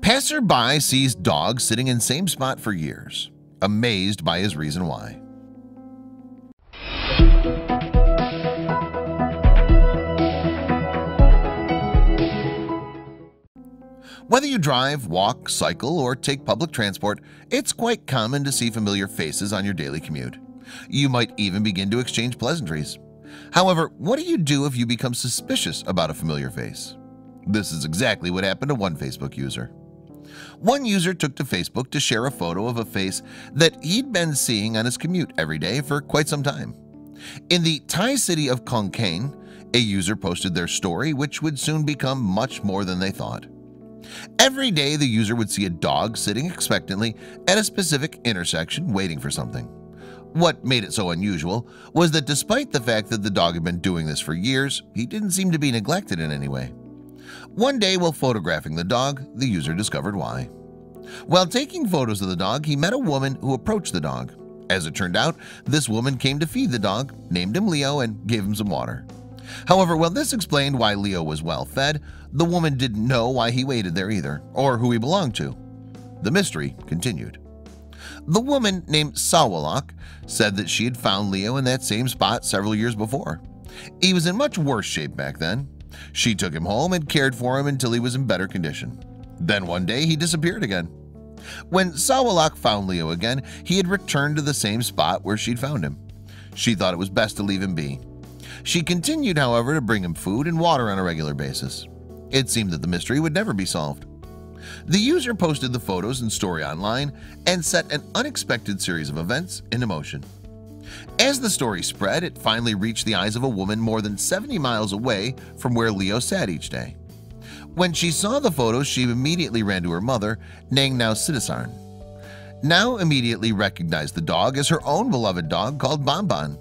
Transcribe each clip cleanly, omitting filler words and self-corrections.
Passerby sees dog sitting in same spot for years, amazed by his reason why. Whether you drive, walk, cycle, or take public transport, it's quite common to see familiar faces on your daily commute. You might even begin to exchange pleasantries. However, what do you do if you become suspicious about a familiar face? This is exactly what happened to one Facebook user. One user took to Facebook to share a photo of a face that he'd been seeing on his commute every day for quite some time. In the Thai city of Khon Kaen, a user posted their story, which would soon become much more than they thought. Every day the user would see a dog sitting expectantly at a specific intersection waiting for something. What made it so unusual was that despite the fact that the dog had been doing this for years, he didn't seem to be neglected in any way. One day while photographing the dog, the user discovered why. While taking photos of the dog, he met a woman who approached the dog. As it turned out, this woman came to feed the dog, named him Leo, and gave him some water. However, while this explained why Leo was well fed, the woman didn't know why he waited there either, or who he belonged to. The mystery continued. The woman named Sawalak said that she had found Leo in that same spot several years before. He was in much worse shape back then. She took him home and cared for him until he was in better condition. Then one day he disappeared again. When Sawalak found Leo again, he had returned to the same spot where she'd found him. She thought it was best to leave him be. She continued, however, to bring him food and water on a regular basis. It seemed that the mystery would never be solved. The user posted the photos and story online and set an unexpected series of events into motion. As the story spread, it finally reached the eyes of a woman more than 70 miles away from where Leo sat each day. When she saw the photos, she immediately ran to her mother, Nang Now Siddhisarn. Now immediately recognized the dog as her own beloved dog called Bonbon.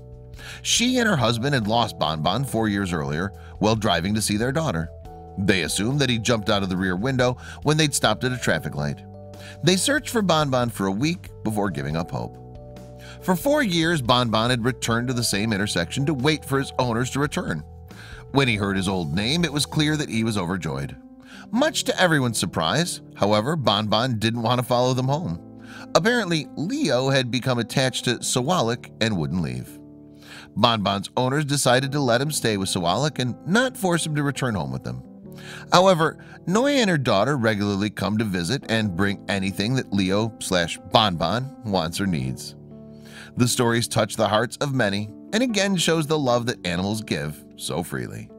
She and her husband had lost Bonbon 4 years earlier while driving to see their daughter. They assumed that he jumped out of the rear window when they'd stopped at a traffic light. They searched for Bonbon for a week before giving up hope. For 4 years, Bonbon had returned to the same intersection to wait for his owners to return. When he heard his old name, it was clear that he was overjoyed. Much to everyone's surprise, however, Bonbon didn't want to follow them home. Apparently, Leo had become attached to Sawalak and wouldn't leave. Bonbon's owners decided to let him stay with Sawalak and not force him to return home with them. However, Noya and her daughter regularly come to visit and bring anything that Leo/Bonbon wants or needs. The stories touch the hearts of many and again shows the love that animals give so freely.